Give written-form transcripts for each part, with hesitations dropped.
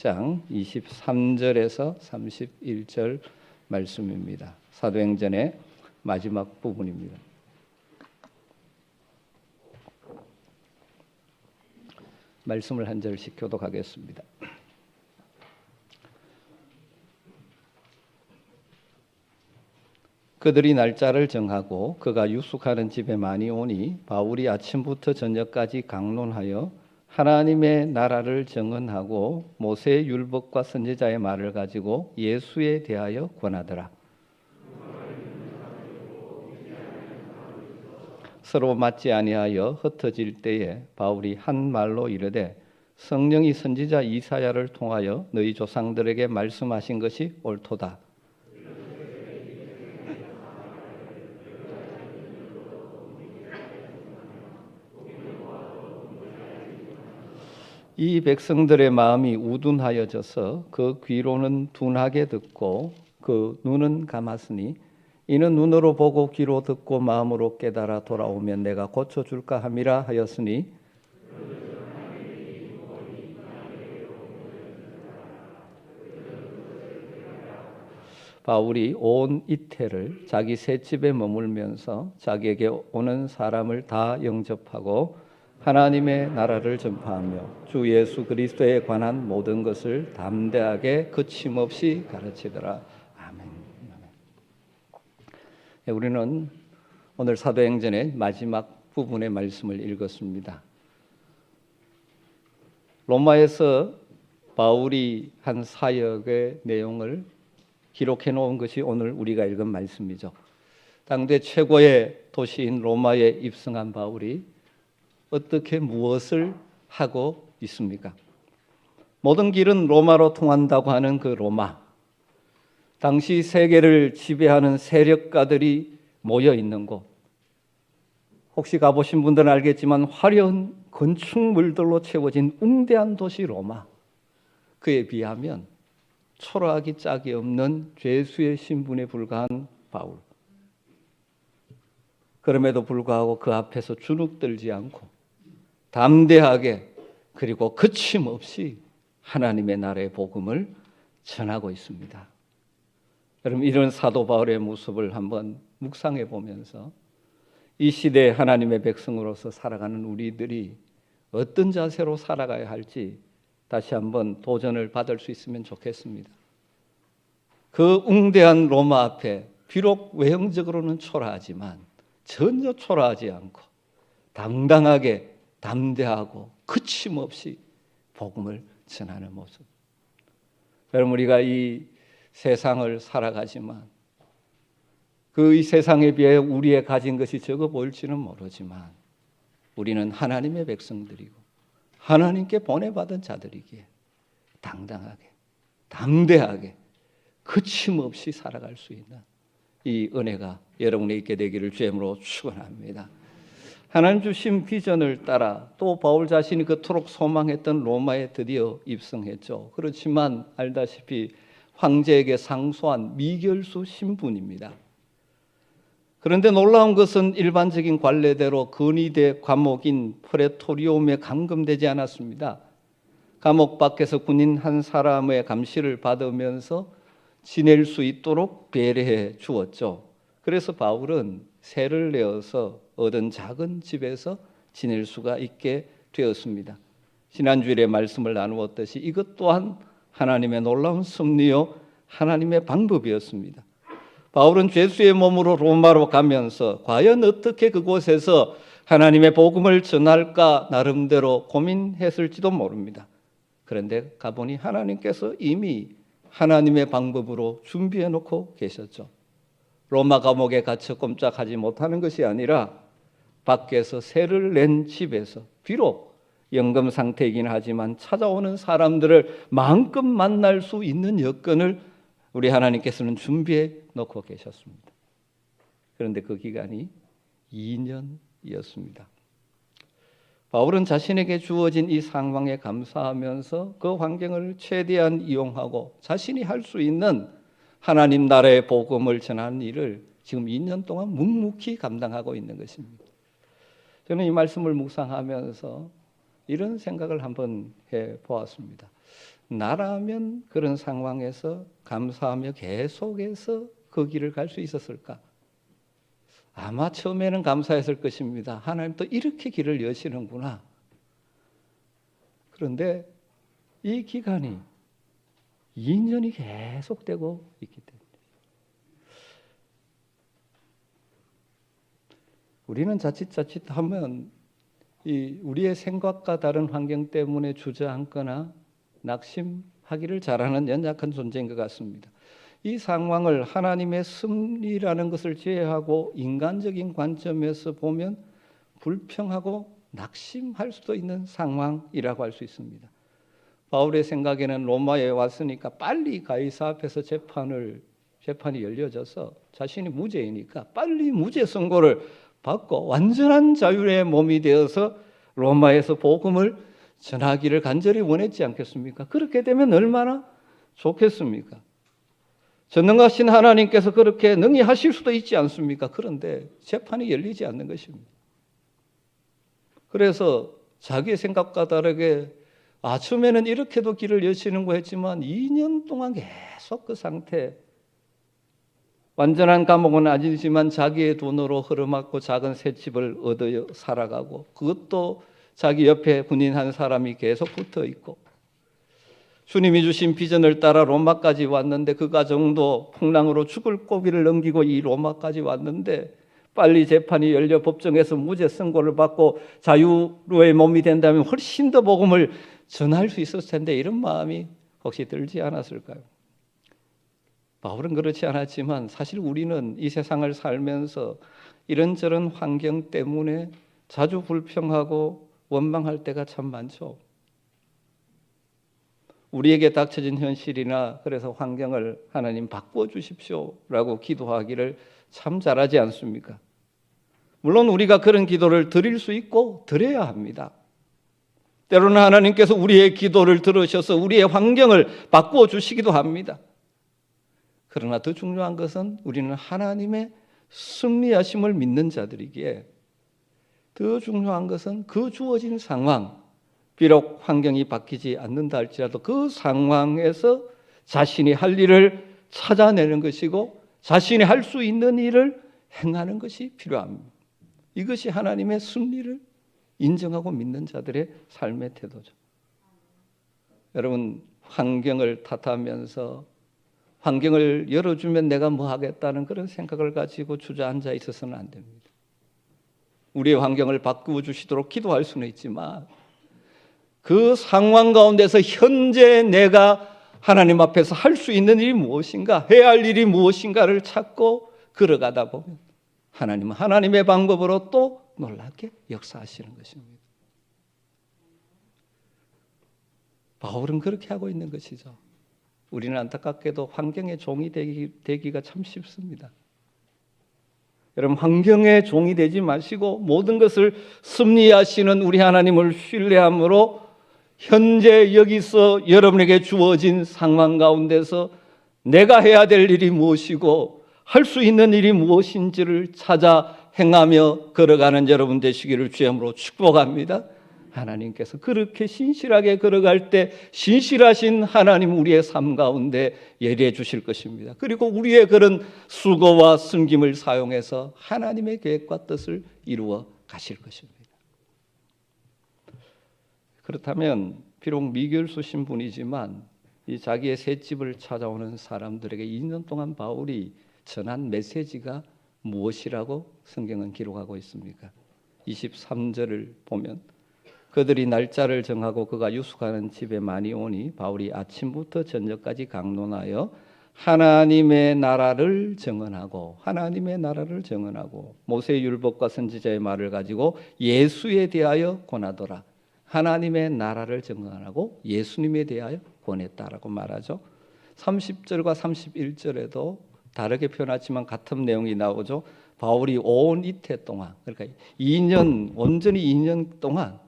8장 23절에서 31절 말씀입니다. 사도행전의 마지막 부분입니다. 말씀을 한 절씩 교독하겠습니다. 그들이 날짜를 정하고 그가 유숙하는 집에 많이 오니 바울이 아침부터 저녁까지 강론하여 하나님의 나라를 증언하고 모세의 율법과 선지자의 말을 가지고 예수에 대하여 권하더라. 서로 맞지 아니하여 흩어질 때에 바울이 한 말로 이르되 성령이 선지자 이사야를 통하여 너희 조상들에게 말씀하신 것이 옳도다. 이 백성들의 마음이 우둔하여져서 그 귀로는 둔하게 듣고 그 눈은 감았으니 이는 눈으로 보고 귀로 듣고 마음으로 깨달아 돌아오면 내가 고쳐줄까 함이라 하였으니 바울이 온 이태를 자기 새 집에 머물면서 자기에게 오는 사람을 다 영접하고 하나님의 나라를 전파하며 주 예수 그리스도에 관한 모든 것을 담대하게 거침없이 가르치더라. 아멘. 우리는 오늘 사도행전의 마지막 부분의 말씀을 읽었습니다. 로마에서 바울이 한 사역의 내용을 기록해 놓은 것이 오늘 우리가 읽은 말씀이죠. 당대 최고의 도시인 로마에 입성한 바울이 어떻게 무엇을 하고 있습니까? 모든 길은 로마로 통한다고 하는 그 로마. 당시 세계를 지배하는 세력가들이 모여 있는 곳. 혹시 가보신 분들은 알겠지만 화려한 건축물들로 채워진 웅대한 도시 로마. 그에 비하면 초라하기 짝이 없는 죄수의 신분에 불과한 바울. 그럼에도 불구하고 그 앞에서 주눅들지 않고 담대하게 그리고 거침없이 하나님의 나라의 복음을 전하고 있습니다. 여러분, 이런 사도 바울의 모습을 한번 묵상해 보면서 이 시대에 하나님의 백성으로서 살아가는 우리들이 어떤 자세로 살아가야 할지 다시 한번 도전을 받을 수 있으면 좋겠습니다. 그 웅대한 로마 앞에 비록 외형적으로는 초라하지만 전혀 초라하지 않고 당당하게 담대하고 거침없이 복음을 전하는 모습. 여러분, 우리가 이 세상을 살아가지만 이 세상에 비해 우리의 가진 것이 적어 보일지는 모르지만 우리는 하나님의 백성들이고 하나님께 보내받은 자들이기에 당당하게 담대하게 거침없이 살아갈 수 있는 이 은혜가 여러분에 있게 되기를 주님으로 축원합니다. 하나님 주신 비전을 따라 또 바울 자신이 그토록 소망했던 로마에 드디어 입성했죠. 그렇지만 알다시피 황제에게 상소한 미결수 신분입니다. 그런데 놀라운 것은 일반적인 관례대로 근위대 감옥인 프레토리움에 감금되지 않았습니다. 감옥 밖에서 군인 한 사람의 감시를 받으면서 지낼 수 있도록 배려해 주었죠. 그래서 바울은 세를 내어서 얻은 작은 집에서 지낼 수가 있게 되었습니다. 지난주일에 말씀을 나누었듯이 이것 또한 하나님의 놀라운 섭리요 하나님의 방법이었습니다. 바울은 죄수의 몸으로 로마로 가면서 과연 어떻게 그곳에서 하나님의 복음을 전할까 나름대로 고민했을지도 모릅니다. 그런데 가보니 하나님께서 이미 하나님의 방법으로 준비해 놓고 계셨죠. 로마 감옥에 갇혀 꼼짝하지 못하는 것이 아니라 밖에서 세를 낸 집에서 비록 연금 상태이긴 하지만 찾아오는 사람들을 마음껏 만날 수 있는 여건을 우리 하나님께서는 준비해 놓고 계셨습니다. 그런데 그 기간이 2년이었습니다. 바울은 자신에게 주어진 이 상황에 감사하면서 그 환경을 최대한 이용하고 자신이 할 수 있는 하나님 나라의 복음을 전하는 일을 지금 2년 동안 묵묵히 감당하고 있는 것입니다. 저는 이 말씀을 묵상하면서 이런 생각을 한번 해보았습니다. 나라면 그런 상황에서 감사하며 계속해서 그 길을 갈 수 있었을까? 아마 처음에는 감사했을 것입니다. 하나님 또 이렇게 길을 여시는구나. 그런데 이 기간이 2년이 계속되고 있기 때문에 우리는 자칫하면 우리의 생각과 다른 환경 때문에 주저앉거나 낙심하기를 잘하는 연약한 존재인 것 같습니다. 이 상황을 하나님의 섭리라는 것을 제외하고 인간적인 관점에서 보면 불평하고 낙심할 수도 있는 상황이라고 할 수 있습니다. 바울의 생각에는 로마에 왔으니까 빨리 가이사 앞에서 재판이 열려져서 자신이 무죄이니까 빨리 무죄 선고를 받고 완전한 자유의 몸이 되어서 로마에서 복음을 전하기를 간절히 원했지 않겠습니까? 그렇게 되면 얼마나 좋겠습니까? 전능하신 하나님께서 그렇게 능히 하실 수도 있지 않습니까? 그런데 재판이 열리지 않는 것입니다. 그래서 자기의 생각과 다르게 처음에는 이렇게도 길을 여시는고 했지만 2년 동안 계속 그 상태, 완전한 감옥은 아니지만 자기의 돈으로 흐름맞고 작은 셋집을 얻어 살아가고 그것도 자기 옆에 군인 한 사람이 계속 붙어 있고 주님이 주신 비전을 따라 로마까지 왔는데 그 과정도 풍랑으로 죽을 고비를 넘기고 이 로마까지 왔는데 빨리 재판이 열려 법정에서 무죄 선고를 받고 자유로의 몸이 된다면 훨씬 더 복음을 전할 수 있었을 텐데 이런 마음이 혹시 들지 않았을까요? 바울은 그렇지 않았지만 사실 우리는 이 세상을 살면서 이런저런 환경 때문에 자주 불평하고 원망할 때가 참 많죠. 우리에게 닥쳐진 현실이나 그래서 환경을 하나님 바꾸어 주십시오라고 기도하기를 참 잘하지 않습니까? 물론 우리가 그런 기도를 드릴 수 있고 드려야 합니다. 때로는 하나님께서 우리의 기도를 들으셔서 우리의 환경을 바꾸어 주시기도 합니다. 그러나 더 중요한 것은 우리는 하나님의 섭리하심을 믿는 자들이기에 더 중요한 것은 그 주어진 상황, 비록 환경이 바뀌지 않는다 할지라도 그 상황에서 자신이 할 일을 찾아내는 것이고 자신이 할 수 있는 일을 행하는 것이 필요합니다. 이것이 하나님의 섭리를 인정하고 믿는 자들의 삶의 태도죠. 여러분, 환경을 탓하면서 환경을 열어주면 내가 뭐 하겠다는 그런 생각을 가지고 주저앉아 있어서는 안 됩니다. 우리의 환경을 바꾸어 주시도록 기도할 수는 있지만 그 상황 가운데서 현재 내가 하나님 앞에서 할 수 있는 일이 무엇인가, 해야 할 일이 무엇인가를 찾고 걸어가다 보면 하나님은 하나님의 방법으로 또 놀랍게 역사하시는 것입니다. 바울은 그렇게 하고 있는 것이죠. 우리는 안타깝게도 환경의 종이 되기가 참 쉽습니다. 여러분, 환경의 종이 되지 마시고 모든 것을 섭리하시는 우리 하나님을 신뢰함으로 현재 여기서 여러분에게 주어진 상황 가운데서 내가 해야 될 일이 무엇이고 할 수 있는 일이 무엇인지를 찾아 행하며 걸어가는 여러분 되시기를 주님으로 축복합니다. 하나님께서 그렇게 신실하게 걸어갈 때 신실하신 하나님 우리의 삶 가운데 예리해 주실 것입니다. 그리고 우리의 그런 수고와 섬김을 사용해서 하나님의 계획과 뜻을 이루어 가실 것입니다. 그렇다면 비록 미결수 신분이지만 이 자기의 셋집을 찾아오는 사람들에게 2년 동안 바울이 전한 메시지가 무엇이라고 성경은 기록하고 있습니까? 23절을 보면 그들이 날짜를 정하고 그가 유숙하는 집에 많이 오니 바울이 아침부터 저녁까지 강론하여 하나님의 나라를 증언하고 모세의 율법과 선지자의 말을 가지고 예수에 대하여 권하더라. 하나님의 나라를 증언하고 예수님에 대하여 권했다라고 말하죠. 30절과 31절에도 다르게 표현하지만 같은 내용이 나오죠. 바울이 온 이태 동안, 그러니까 온전히 2년 동안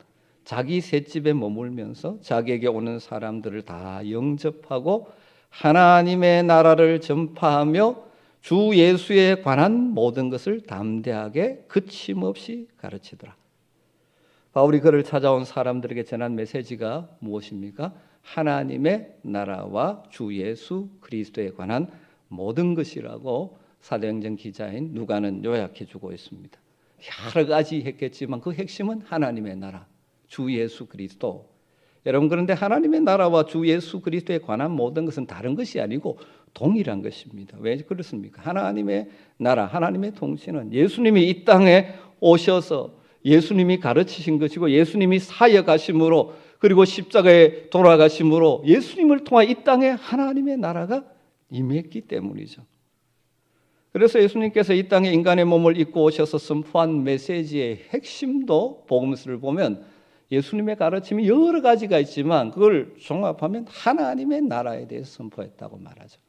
자기 셋집에 머물면서 자기에게 오는 사람들을 다 영접하고 하나님의 나라를 전파하며 주 예수에 관한 모든 것을 담대하게 거침없이 가르치더라. 바울이 그를 찾아온 사람들에게 전한 메시지가 무엇입니까? 하나님의 나라와 주 예수 그리스도에 관한 모든 것이라고 사도행전 기자인 누가는 요약해 주고 있습니다. 여러 가지 했겠지만 그 핵심은 하나님의 나라, 주 예수 그리스도. 여러분, 그런데 하나님의 나라와 주 예수 그리스도에 관한 모든 것은 다른 것이 아니고 동일한 것입니다. 왜 그렇습니까? 하나님의 나라, 하나님의 통치는 예수님이 이 땅에 오셔서 예수님이 가르치신 것이고 예수님이 사역하심으로 그리고 십자가에 돌아가심으로 예수님을 통해 이 땅에 하나님의 나라가 임했기 때문이죠. 그래서 예수님께서 이 땅에 인간의 몸을 입고 오셔서 선포한 메시지의 핵심도 복음서를 보면 예수님의 가르침이 여러 가지가 있지만 그걸 종합하면 하나님의 나라에 대해서 선포했다고 말하죠.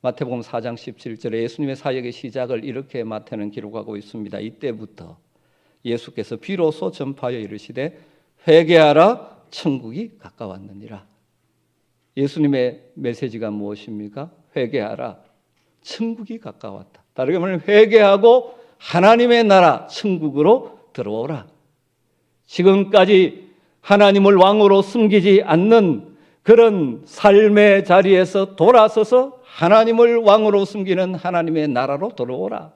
마태복음 4장 17절에 예수님의 사역의 시작을 이렇게 마태는 기록하고 있습니다. 이때부터 예수께서 비로소 전파하여 이르시되 회개하라 천국이 가까웠느니라. 예수님의 메시지가 무엇입니까? 회개하라 천국이 가까웠다. 다르게 말하면 회개하고 하나님의 나라 천국으로 들어오라. 지금까지 하나님을 왕으로 숨기지 않는 그런 삶의 자리에서 돌아서서 하나님을 왕으로 숨기는 하나님의 나라로 들어오라.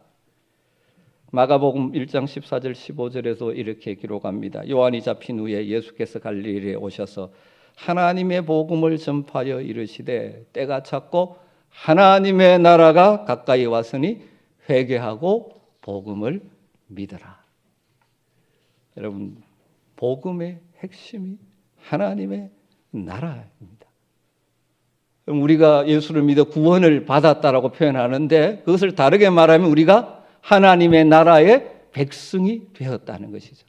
마가복음 1장 14절 15절에도 이렇게 기록합니다. 요한이 잡힌 후에 예수께서 갈릴리에 오셔서 하나님의 복음을 전파하여 이르시되 때가 찼고 하나님의 나라가 가까이 왔으니 회개하고 복음을 믿으라. 여러분, 복음의 핵심이 하나님의 나라입니다. 우리가 예수를 믿어 구원을 받았다라고 표현하는데 그것을 다르게 말하면 우리가 하나님의 나라의 백성이 되었다는 것이죠.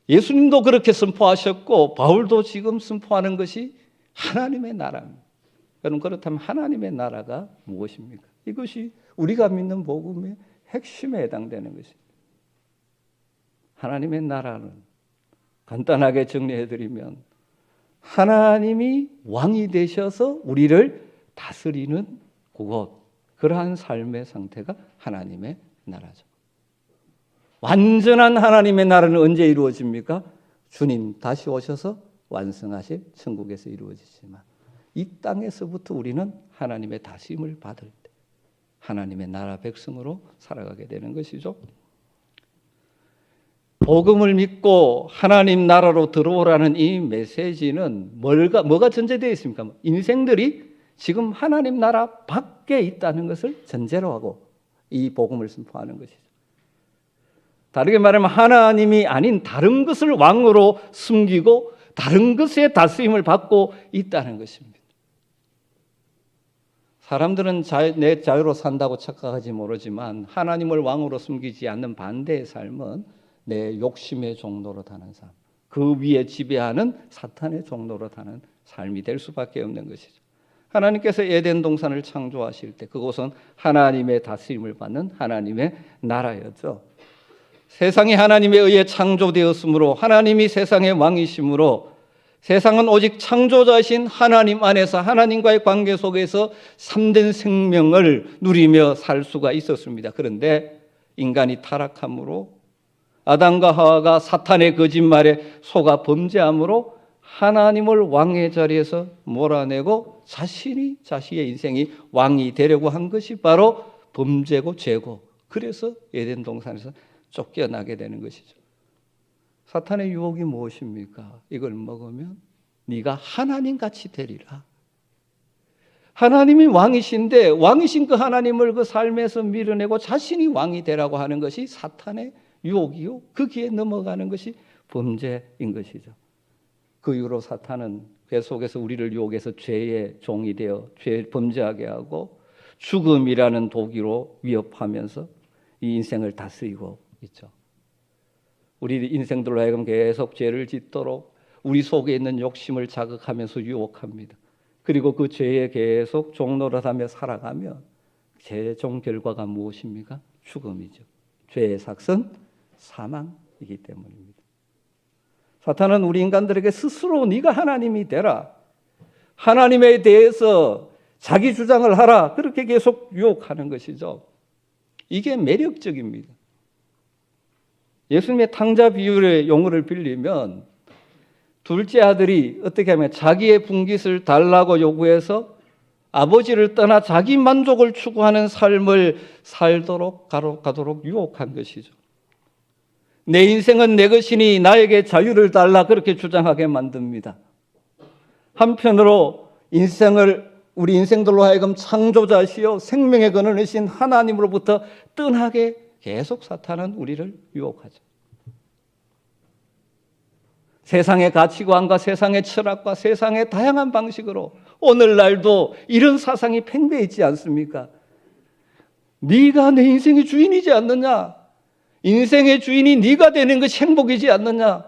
예수님도 그렇게 선포하셨고 바울도 지금 선포하는 것이 하나님의 나라입니다. 여러분, 그렇다면 하나님의 나라가 무엇입니까? 이것이 우리가 믿는 복음의 핵심에 해당되는 것입니다. 하나님의 나라는 간단하게 정리해드리면 하나님이 왕이 되셔서 우리를 다스리는 그곳, 그러한 삶의 상태가 하나님의 나라죠. 완전한 하나님의 나라는 언제 이루어집니까? 주님 다시 오셔서 완성하실 천국에서 이루어지지만 이 땅에서부터 우리는 하나님의 다스림을 받을 때 하나님의 나라 백성으로 살아가게 되는 것이죠. 복음을 믿고 하나님 나라로 들어오라는 이 메시지는 뭐가 전제되어 있습니까? 인생들이 지금 하나님 나라 밖에 있다는 것을 전제로 하고 이 복음을 선포하는 것이죠. 다르게 말하면 하나님이 아닌 다른 것을 왕으로 숨기고 다른 것의 다스림을 받고 있다는 것입니다. 사람들은 내 자유로 산다고 착각하지 모르지만 하나님을 왕으로 숨기지 않는 반대의 삶은 내 욕심의 종로로 타는 삶, 그 위에 지배하는 사탄의 종로로 타는 삶이 될 수밖에 없는 것이죠. 하나님께서 에덴 동산을 창조하실 때 그곳은 하나님의 다스림을 받는 하나님의 나라였죠. 세상이 하나님에 의해 창조되었으므로 하나님이 세상의 왕이시므로 세상은 오직 창조자이신 하나님 안에서 하나님과의 관계 속에서 참된 생명을 누리며 살 수가 있었습니다. 그런데 인간이 타락함으로 아담과 하와가 사탄의 거짓말에 속아 범죄함으로 하나님을 왕의 자리에서 몰아내고 자신의 인생이 왕이 되려고 한 것이 바로 범죄고 죄고, 그래서 에덴 동산에서 쫓겨나게 되는 것이죠. 사탄의 유혹이 무엇입니까? 이걸 먹으면 네가 하나님같이 되리라. 하나님이 왕이신데 왕이신 그 하나님을 그 삶에서 밀어내고 자신이 왕이 되라고 하는 것이 사탄의 유혹이요, 거기에 넘어가는 것이 범죄인 것이죠. 그 이후로 사탄은 계속해서 우리를 유혹해서 죄의 종이 되어 범죄하게 하고 죽음이라는 도기로 위협하면서 이 인생을 다스리고 있죠. 우리 인생들로 하여금 계속 죄를 짓도록 우리 속에 있는 욕심을 자극하면서 유혹합니다. 그리고 그 죄에 계속 종노릇하며 살아가면 최종 결과가 무엇입니까? 죽음이죠. 죄의 삭은 사망이기 때문입니다. 사탄은 우리 인간들에게 스스로 네가 하나님이 되라, 하나님에 대해서 자기 주장을 하라, 그렇게 계속 유혹하는 것이죠. 이게 매력적입니다. 예수님의 탕자 비유의 용어를 빌리면 둘째 아들이 어떻게 하면 자기의 분깃을 달라고 요구해서 아버지를 떠나 자기 만족을 추구하는 삶을 살도록 가도록 유혹한 것이죠. 내 인생은 내 것이니 나에게 자유를 달라 그렇게 주장하게 만듭니다. 한편으로 우리 인생들로 하여금 창조자시요 생명의 근원이신 하나님으로부터 떠나게 계속 사탄은 우리를 유혹하죠. 세상의 가치관과 세상의 철학과 세상의 다양한 방식으로 오늘날도 이런 사상이 팽배해 있지 않습니까? 네가 내 인생의 주인이지 않느냐? 인생의 주인이 네가 되는 것이 행복이지 않느냐?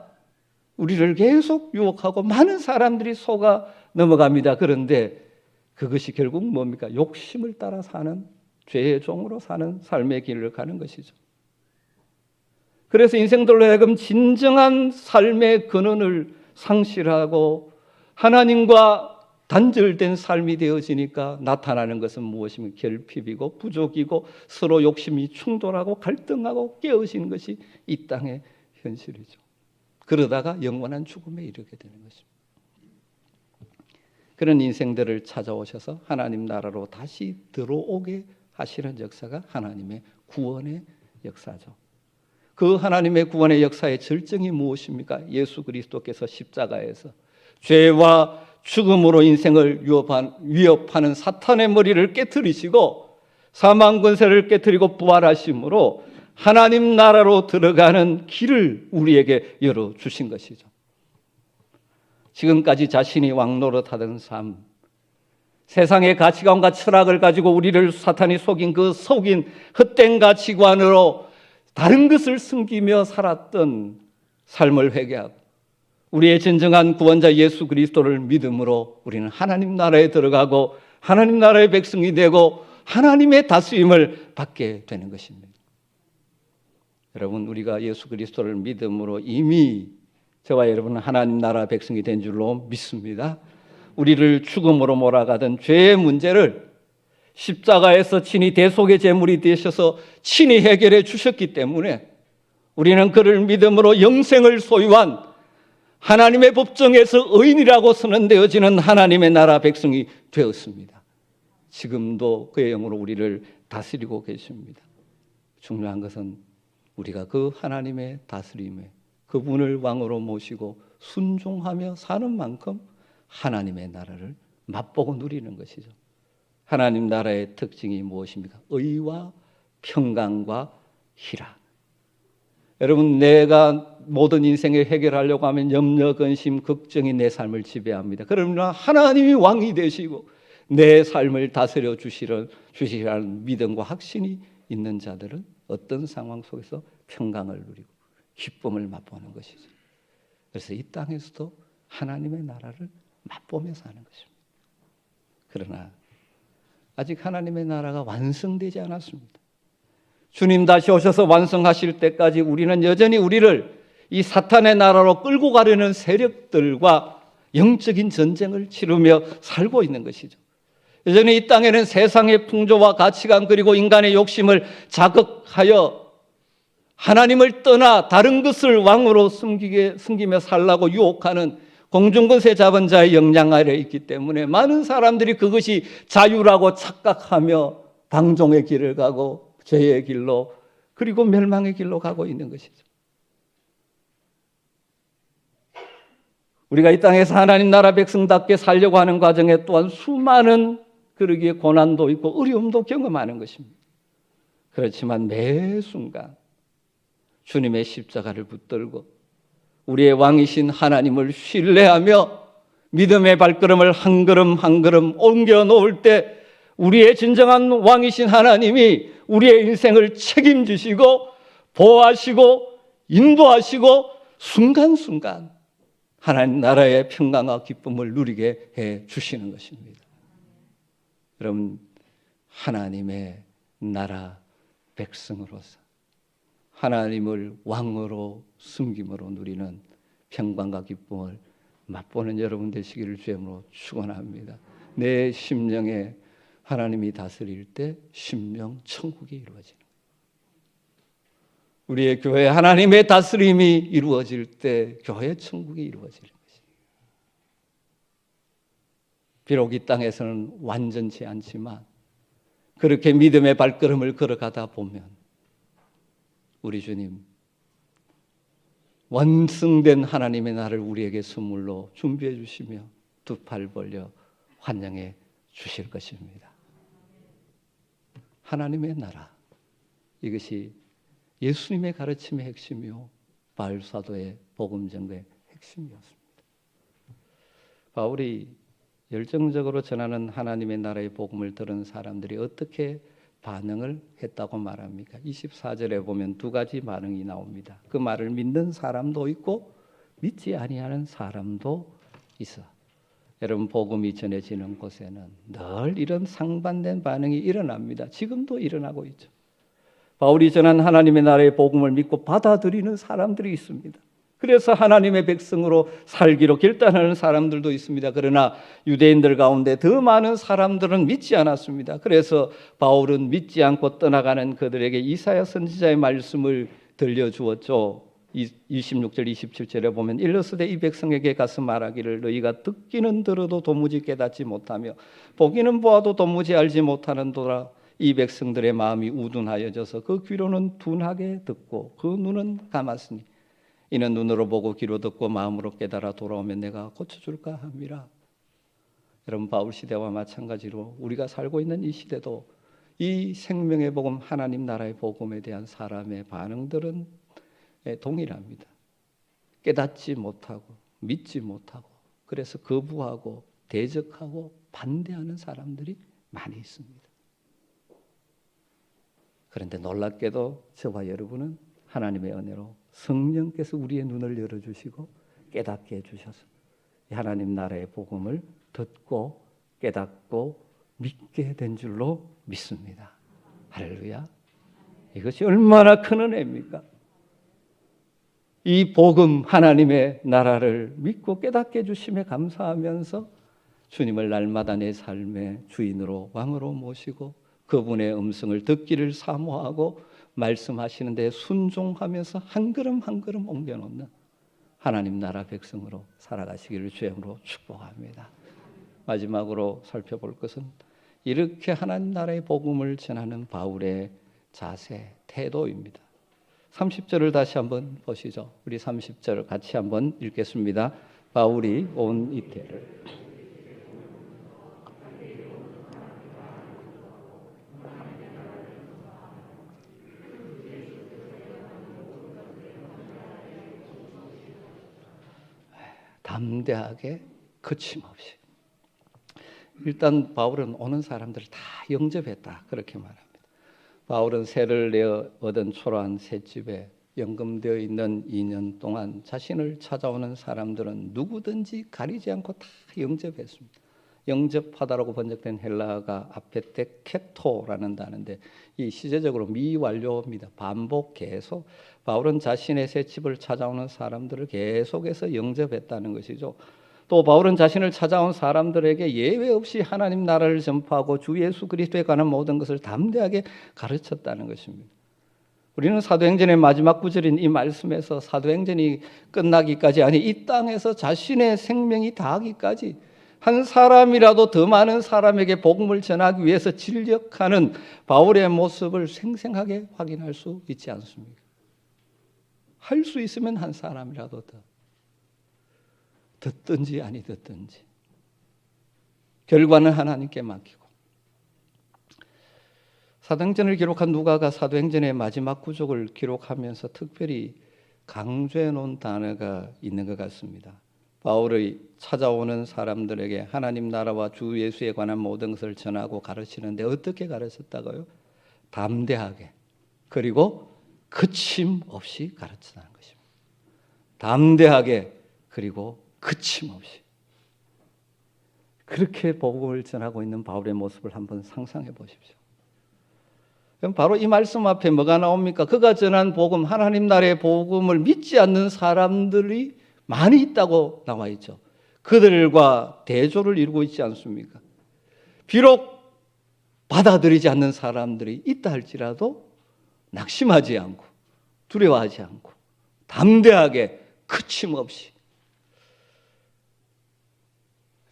우리를 계속 유혹하고 많은 사람들이 속아 넘어갑니다. 그런데 그것이 결국 뭡니까? 욕심을 따라 사는, 죄의 종으로 사는 삶의 길을 가는 것이죠. 그래서 인생들로 하여금 진정한 삶의 근원을 상실하고 하나님과 단절된 삶이 되어지니까 나타나는 것은 무엇이면 결핍이고 부족이고 서로 욕심이 충돌하고 갈등하고 깨어지는 것이 이 땅의 현실이죠. 그러다가 영원한 죽음에 이르게 되는 것입니다. 그런 인생들을 찾아오셔서 하나님 나라로 다시 들어오게 하시는 역사가 하나님의 구원의 역사죠. 그 하나님의 구원의 역사의 절정이 무엇입니까? 예수 그리스도께서 십자가에서 죄와 죽음으로 인생을 위협하는 사탄의 머리를 깨트리시고 사망 권세를 깨트리고 부활하심으로 하나님 나라로 들어가는 길을 우리에게 열어주신 것이죠. 지금까지 자신이 왕노릇하던 삶, 세상의 가치관과 철학을 가지고 우리를 사탄이 속인 그 헛된 가치관으로 다른 것을 숨기며 살았던 삶을 회개하고 우리의 진정한 구원자 예수 그리스도를 믿음으로 우리는 하나님 나라에 들어가고 하나님 나라의 백성이 되고 하나님의 다스림을 받게 되는 것입니다. 여러분, 우리가 예수 그리스도를 믿음으로 이미 저와 여러분은 하나님 나라 백성이 된 줄로 믿습니다. 우리를 죽음으로 몰아가던 죄의 문제를 십자가에서 친히 대속의 제물이 되셔서 친히 해결해 주셨기 때문에 우리는 그를 믿음으로 영생을 소유한 하나님의 법정에서 의인이라고 선언되어지는 하나님의 나라 백성이 되었습니다. 지금도 그의 영으로 우리를 다스리고 계십니다. 중요한 것은 우리가 그 하나님의 다스림에 그분을 왕으로 모시고 순종하며 사는 만큼 하나님의 나라를 맛보고 누리는 것이죠. 하나님 나라의 특징이 무엇입니까? 의와 평강과 희락. 여러분, 내가 모든 인생을 해결하려고 하면 염려, 근심, 걱정이 내 삶을 지배합니다. 그러나 하나님이 왕이 되시고 내 삶을 다스려 주시라는 믿음과 확신이 있는 자들은 어떤 상황 속에서 평강을 누리고 기쁨을 맛보는 것이죠. 그래서 이 땅에서도 하나님의 나라를 맛보며 사는 것입니다. 그러나 아직 하나님의 나라가 완성되지 않았습니다. 주님 다시 오셔서 완성하실 때까지 우리는 여전히 우리를 이 사탄의 나라로 끌고 가려는 세력들과 영적인 전쟁을 치르며 살고 있는 것이죠. 여전히 이 땅에는 세상의 풍조와 가치관 그리고 인간의 욕심을 자극하여 하나님을 떠나 다른 것을 왕으로 숨기며 살라고 유혹하는 공중권세 잡은 자의 영향 아래 있기 때문에 많은 사람들이 그것이 자유라고 착각하며 방종의 길을 가고 죄의 길로 그리고 멸망의 길로 가고 있는 것이죠. 우리가 이 땅에서 하나님 나라 백성답게 살려고 하는 과정에 또한 수많은 그러기에 고난도 있고 어려움도 경험하는 것입니다. 그렇지만 매 순간 주님의 십자가를 붙들고 우리의 왕이신 하나님을 신뢰하며 믿음의 발걸음을 한 걸음 한 걸음 옮겨 놓을 때 우리의 진정한 왕이신 하나님이 우리의 인생을 책임지시고 보호하시고 인도하시고 순간순간 하나님 나라의 평강과 기쁨을 누리게 해 주시는 것입니다. 여러분, 하나님의 나라 백성으로서 하나님을 왕으로 숨김으로 누리는 평강과 기쁨을 맛보는 여러분 되시기를 주님으로 축원합니다. 내 심령에 하나님이 다스릴 때 심령 천국이 이루어지는 거예요. 우리의 교회 하나님의 다스림이 이루어질 때 교회 천국이 이루어지는 것입니다. 비록 이 땅에서는 완전치 않지만 그렇게 믿음의 발걸음을 걸어가다 보면 우리 주님 완성된 하나님의 나라를 우리에게 선물로 준비해 주시며 두 팔 벌려 환영해 주실 것입니다. 하나님의 나라, 이것이 예수님의 가르침의 핵심이요 바울 사도의 복음 전도의 핵심이었습니다. 바울이 열정적으로 전하는 하나님의 나라의 복음을 들은 사람들이 어떻게 반응을 했다고 말합니까? 24절에 보면 두 가지 반응이 나옵니다. 그 말을 믿는 사람도 있고 믿지 아니하는 사람도 있어. 여러분, 복음이 전해지는 곳에는 늘 이런 상반된 반응이 일어납니다. 지금도 일어나고 있죠. 바울이 전한 하나님의 나라의 복음을 믿고 받아들이는 사람들이 있습니다. 그래서 하나님의 백성으로 살기로 결단하는 사람들도 있습니다. 그러나 유대인들 가운데 더 많은 사람들은 믿지 않았습니다. 그래서 바울은 믿지 않고 떠나가는 그들에게 이사야 선지자의 말씀을 들려주었죠. 26절 27절에 보면 일러스되 이 백성에게 가서 말하기를 너희가 듣기는 들어도 도무지 깨닫지 못하며 보기는 보아도 도무지 알지 못하는도다. 이 백성들의 마음이 우둔하여져서 그 귀로는 둔하게 듣고 그 눈은 감았으니 이는 눈으로 보고 귀로 듣고 마음으로 깨달아 돌아오면 내가 고쳐줄까 함이라. 여러분, 바울 시대와 마찬가지로 우리가 살고 있는 이 시대도 이 생명의 복음, 하나님 나라의 복음에 대한 사람의 반응들은 동일합니다. 깨닫지 못하고 믿지 못하고 그래서 거부하고 대적하고 반대하는 사람들이 많이 있습니다. 그런데 놀랍게도 저와 여러분은 하나님의 은혜로 성령께서 우리의 눈을 열어주시고 깨닫게 해주셔서 하나님 나라의 복음을 듣고 깨닫고 믿게 된 줄로 믿습니다. 할렐루야. 이것이 얼마나 큰 은혜입니까? 이 복음, 하나님의 나라를 믿고 깨닫게 해주심에 감사하면서 주님을 날마다 내 삶의 주인으로 왕으로 모시고 그분의 음성을 듣기를 사모하고 말씀하시는 데 순종하면서 한 걸음 한 걸음 옮겨놓는 하나님 나라 백성으로 살아가시기를 주님으로 축복합니다. 마지막으로 살펴볼 것은 이렇게 하나님 나라의 복음을 전하는 바울의 자세, 태도입니다. 30절을 다시 한번 보시죠. 우리 30절을 같이 한번 읽겠습니다. 바울이 온 이태를 담대하게 거침없이. 일단 바울은 오는 사람들을 다 영접했다 그렇게 말합니다. 바울은 세를 내어 얻은 초라한 셋집에 연금되어 있는 2년 동안 자신을 찾아오는 사람들은 누구든지 가리지 않고 다 영접했습니다. 영접하다라고 번역된 헬라어가 아페테케토라는 단어인데 이 시제적으로 미완료입니다. 반복 계속. 바울은 자신의 새 집을 찾아오는 사람들을 계속해서 영접했다는 것이죠. 또 바울은 자신을 찾아온 사람들에게 예외 없이 하나님 나라를 전파하고 주 예수 그리스도에 관한 모든 것을 담대하게 가르쳤다는 것입니다. 우리는 사도행전의 마지막 구절인 이 말씀에서 사도행전이 끝나기까지 아니 이 땅에서 자신의 생명이 다하기까지 한 사람이라도 더 많은 사람에게 복음을 전하기 위해서 진력하는 바울의 모습을 생생하게 확인할 수 있지 않습니까? 할 수 있으면 한 사람이라도 더 듣든지 아니 듣든지 결과는 하나님께 맡기고. 사도행전을 기록한 누가가 사도행전의 마지막 구족을 기록하면서 특별히 강조해 놓은 단어가 있는 것 같습니다. 바울의 찾아오는 사람들에게 하나님 나라와 주 예수에 관한 모든 것을 전하고 가르치는데 어떻게 가르쳤다고요? 담대하게 그리고 그침없이 가르치는 것입니다. 담대하게 그리고 그침없이. 그렇게 복음을 전하고 있는 바울의 모습을 한번 상상해 보십시오. 그럼 바로 이 말씀 앞에 뭐가 나옵니까? 그가 전한 복음, 하나님 나라의 복음을 믿지 않는 사람들이 많이 있다고 나와 있죠. 그들과 대조를 이루고 있지 않습니까? 비록 받아들이지 않는 사람들이 있다 할지라도 낙심하지 않고 두려워하지 않고 담대하게 거침없이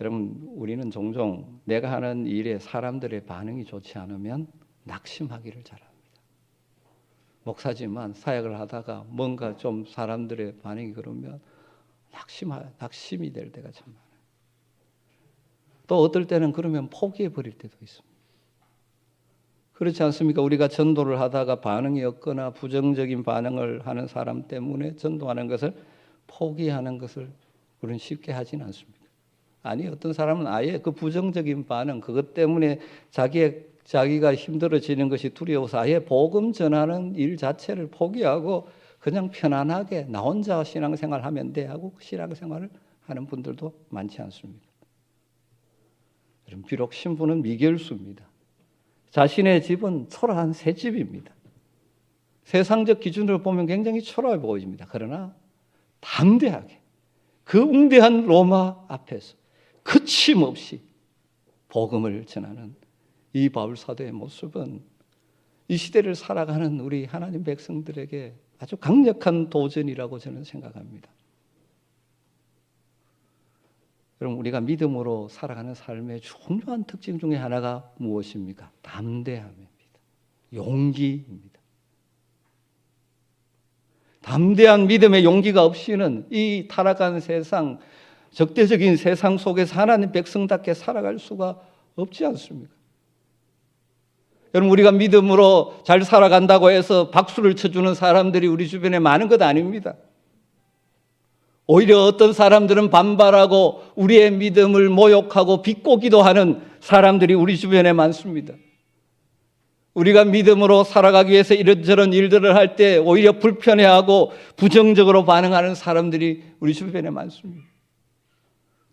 여러분, 우리는 종종 내가 하는 일에 사람들의 반응이 좋지 않으면 낙심하기를 잘합니다. 목사지만 사역을 하다가 뭔가 좀 사람들의 반응이 그러면 낙심이 될 때가 참 많아요. 또 어떨 때는 그러면 포기해 버릴 때도 있습니다. 그렇지 않습니까? 우리가 전도를 하다가 반응이 없거나 부정적인 반응을 하는 사람 때문에 전도하는 것을 포기하는 것을 우리는 쉽게 하지는 않습니다. 아니, 어떤 사람은 아예 그 부정적인 반응, 그것 때문에 자기가 힘들어지는 것이 두려워서 아예 복음 전하는 일 자체를 포기하고 그냥 편안하게 나 혼자 신앙생활 하면 돼 하고 신앙생활을 하는 분들도 많지 않습니다. 비록 신부는 미결수입니다. 자신의 집은 초라한 새 집입니다. 세상적 기준으로 보면 굉장히 초라해 보입니다. 그러나 담대하게 그 웅대한 로마 앞에서 거침없이 복음을 전하는 이 바울 사도의 모습은 이 시대를 살아가는 우리 하나님 백성들에게 아주 강력한 도전이라고 저는 생각합니다. 여러분, 우리가 믿음으로 살아가는 삶의 중요한 특징 중에 하나가 무엇입니까? 담대함입니다. 용기입니다. 담대한 믿음의 용기가 없이는 이 타락한 세상, 적대적인 세상 속에서 하나님 백성답게 살아갈 수가 없지 않습니까? 여러분, 우리가 믿음으로 잘 살아간다고 해서 박수를 쳐주는 사람들이 우리 주변에 많은 것 아닙니다. 오히려 어떤 사람들은 반발하고 우리의 믿음을 모욕하고 비꼬기도 하는 사람들이 우리 주변에 많습니다. 우리가 믿음으로 살아가기 위해서 이런저런 일들을 할 때 오히려 불편해하고 부정적으로 반응하는 사람들이 우리 주변에 많습니다.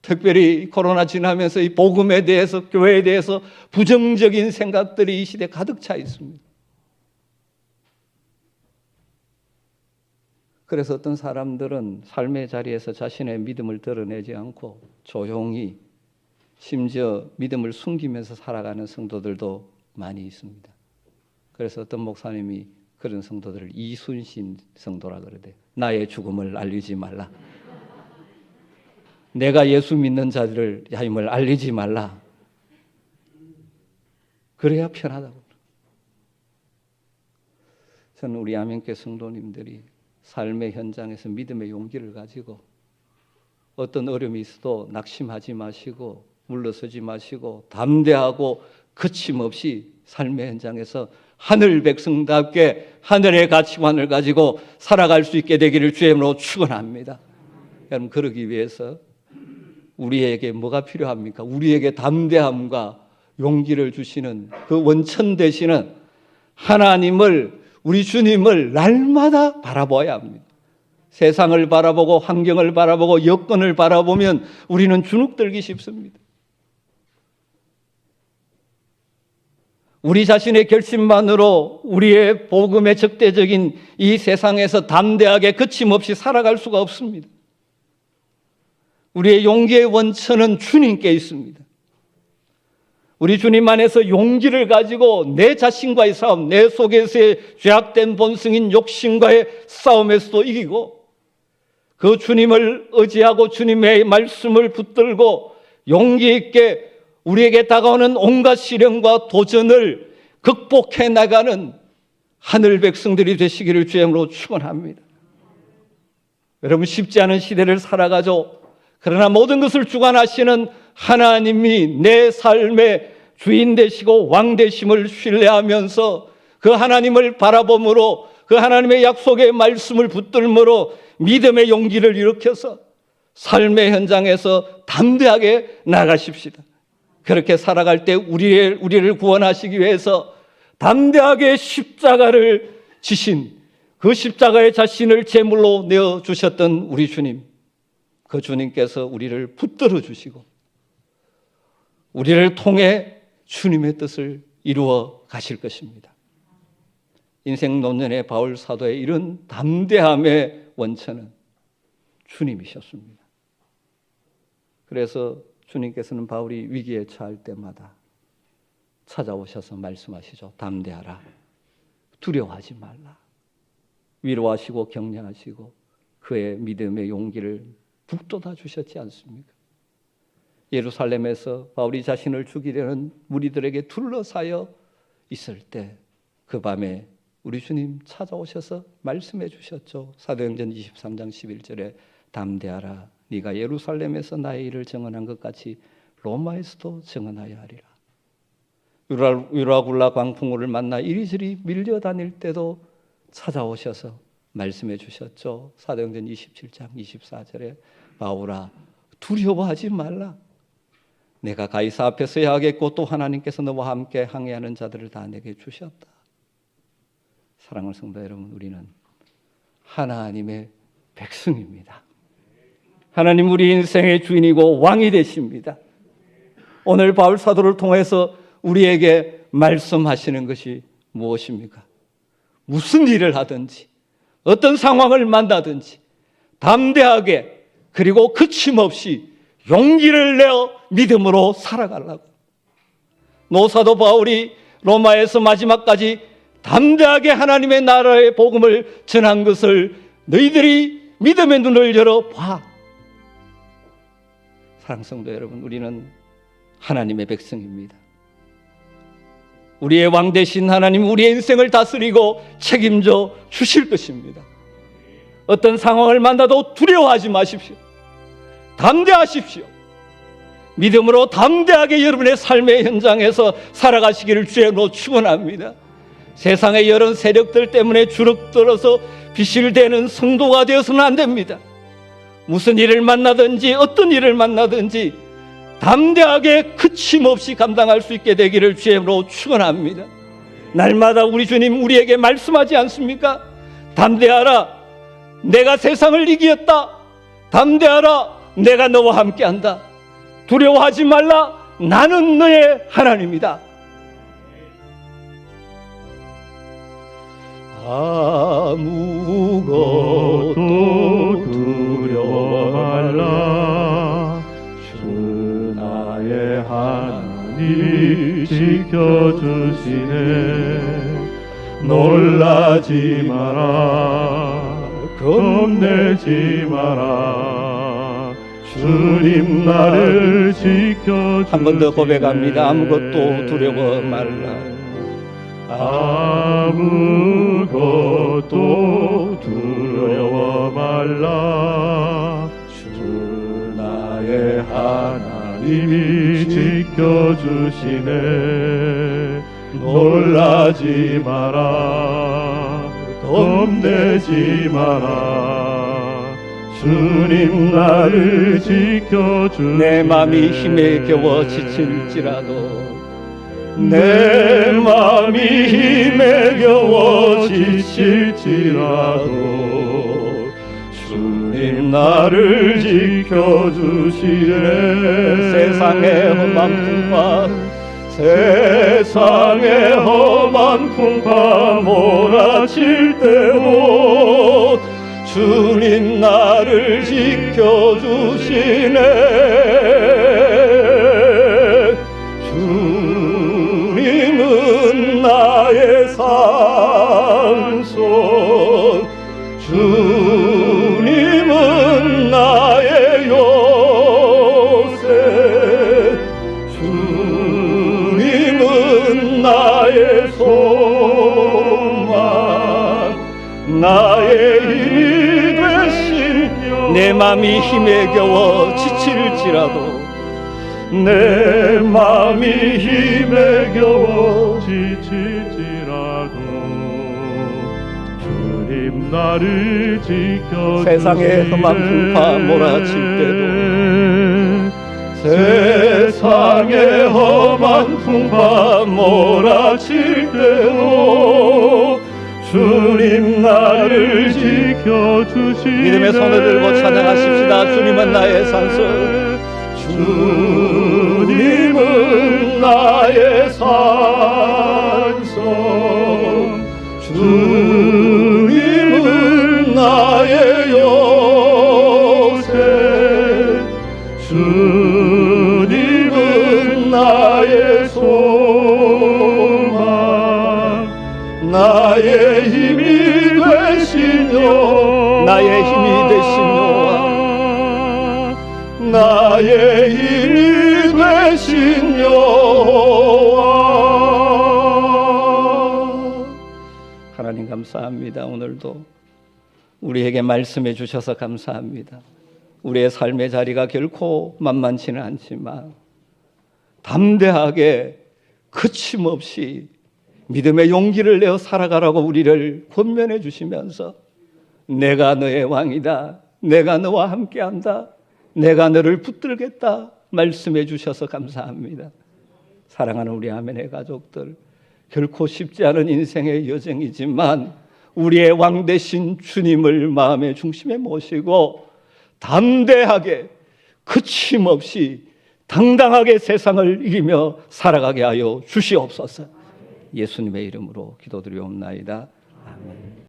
특별히 코로나 지나면서 이 복음에 대해서, 교회에 대해서 부정적인 생각들이 이 시대에 가득 차 있습니다. 그래서 어떤 사람들은 삶의 자리에서 자신의 믿음을 드러내지 않고 조용히 심지어 믿음을 숨기면서 살아가는 성도들도 많이 있습니다. 그래서 어떤 목사님이 그런 성도들을 이순신 성도라 그러대요. 나의 죽음을 알리지 말라. 내가 예수 믿는 자들을 야임을 알리지 말라. 그래야 편하다고. 저는 우리 아멘교 성도님들이 삶의 현장에서 믿음의 용기를 가지고 어떤 어려움이 있어도 낙심하지 마시고 물러서지 마시고 담대하고 거침없이 삶의 현장에서 하늘 백성답게 하늘의 가치관을 가지고 살아갈 수 있게 되기를 주의 이름으로 축원합니다. 여러분, 그러기 위해서 우리에게 뭐가 필요합니까? 우리에게 담대함과 용기를 주시는 그 원천 되시는 하나님을, 우리 주님을 날마다 바라봐야 합니다. 세상을 바라보고 환경을 바라보고 여건을 바라보면 우리는 주눅들기 쉽습니다. 우리 자신의 결심만으로 우리의 복음의 적대적인 이 세상에서 담대하게 거침없이 살아갈 수가 없습니다. 우리의 용기의 원천은 주님께 있습니다. 우리 주님 안에서 용기를 가지고 내 자신과의 싸움, 내 속에서의 죄악된 본성인 욕심과의 싸움에서도 이기고 그 주님을 의지하고 주님의 말씀을 붙들고 용기 있게 우리에게 다가오는 온갖 시련과 도전을 극복해 나가는 하늘 백성들이 되시기를 주의 이름으로 축원합니다. 여러분, 쉽지 않은 시대를 살아가죠. 그러나 모든 것을 주관하시는 하나님이 내 삶의 주인 되시고 왕 되심을 신뢰하면서 그 하나님을 바라봄으로 그 하나님의 약속의 말씀을 붙들므로 믿음의 용기를 일으켜서 삶의 현장에서 담대하게 나가십시다. 그렇게 살아갈 때 우리를 구원하시기 위해서 담대하게 십자가를 지신 그 십자가의 자신을 제물로 내어주셨던 우리 주님, 그 주님께서 우리를 붙들어 주시고 우리를 통해 주님의 뜻을 이루어 가실 것입니다. 인생 논년의 바울 사도의 이런 담대함의 원천은 주님이셨습니다. 그래서 주님께서는 바울이 위기에 처할 때마다 찾아오셔서 말씀하시죠. 담대하라. 두려워하지 말라. 위로하시고 격려하시고 그의 믿음의 용기를 북돋아 주셨지 않습니까? 예루살렘에서 바울이 자신을 죽이려는 무리들에게 둘러싸여 있을 때 그 밤에 우리 주님 찾아오셔서 말씀해 주셨죠. 사도행전 23장 11절에 담대하라, 네가 예루살렘에서 나의 일을 증언한 것 같이 로마에서도 증언하여야 하리라. 유라굴라 광풍우를 만나 이리저리 밀려다닐 때도 찾아오셔서 말씀해 주셨죠. 사도행전 27장 24절에 바울아, 두려워하지 말라. 내가 가이사 앞에 서야 하겠고 또 하나님께서 너와 함께 항해하는 자들을 다 내게 주셨다. 사랑하는 성도 여러분, 우리는 하나님의 백성입니다. 하나님 우리 인생의 주인이고 왕이 되십니다. 오늘 바울 사도를 통해서 우리에게 말씀하시는 것이 무엇입니까? 무슨 일을 하든지 어떤 상황을 만나든지 담대하게 그리고 거침없이 용기를 내어 믿음으로 살아가려고. 노사도 바울이 로마에서 마지막까지 담대하게 하나님의 나라의 복음을 전한 것을 너희들이 믿음의 눈을 열어봐. 사랑하는 성도 여러분, 우리는 하나님의 백성입니다. 우리의 왕 되신 하나님, 우리의 인생을 다스리고 책임져 주실 것입니다. 어떤 상황을 만나도 두려워하지 마십시오. 담대하십시오. 믿음으로 담대하게 여러분의 삶의 현장에서 살아가시기를 주님으로 축원합니다. 세상의 여러 세력들 때문에 주눅들어서 비실대는 성도가 되어서는 안 됩니다. 무슨 일을 만나든지 어떤 일을 만나든지 담대하게 거침없이 감당할 수 있게 되기를 주님으로 축원합니다. 날마다 우리 주님 우리에게 말씀하지 않습니까? 담대하라, 내가 세상을 이기었다. 담대하라, 내가 너와 함께한다. 두려워하지 말라, 나는 너의 하나님이다. 아무것도 두려워 말라, 주 나의 하나님이 지켜주시네. 놀라지 마라, 겁내지 마라, 주님 나를 지켜주시네. 한 번 더 고백합니다. 아무것도 두려워 말라. 아무것도 두려워 말라, 주 나의 하나님이 지켜주시네. 놀라지 마라, 겁내지 마라, 주님 나를 지켜주시네. 내 맘이 힘에 겨워 지칠지라도, 내 맘이 힘에 겨워 지칠지라도 주님 나를 지켜주시네. 세상의 험한 풍파, 세상의 험한 풍파 몰아칠 때도 주님 나를 지켜주시네. 주님은 나의 산소, 주님은 나의 요새, 주님은 나의 소망, 나의 힘이 되시며. 내 맘이 힘에 겨워 지칠지라도, 내 맘이 힘에 겨워 지칠지라도 주님 나를 지켜주시네. 세상의 험한 풍파 몰아칠 때도, 세상의 험한 풍파 몰아칠 때도 주님 나를 지켜주시네. 믿음의 손을 들고 찬양하십시다. 주님은 나의 산소, 주님은 나의 산성, 주님은 나의 요새, 주님은 나의 소망, 나의 힘이 되시며, 나의 힘이 되시며, 나의 힘이 되신 여호와. 하나님 감사합니다. 오늘도 우리에게 말씀해 주셔서 감사합니다. 우리의 삶의 자리가 결코 만만치는 않지만 담대하게 거침없이 믿음의 용기를 내어 살아가라고 우리를 권면해 주시면서 내가 너의 왕이다, 내가 너와 함께한다, 내가 너를 붙들겠다 말씀해 주셔서 감사합니다. 사랑하는 우리 아멘의 가족들, 결코 쉽지 않은 인생의 여정이지만 우리의 왕 되신 주님을 마음의 중심에 모시고 담대하게 거침없이 당당하게 세상을 이기며 살아가게 하여 주시옵소서. 예수님의 이름으로 기도드리옵나이다. 아멘.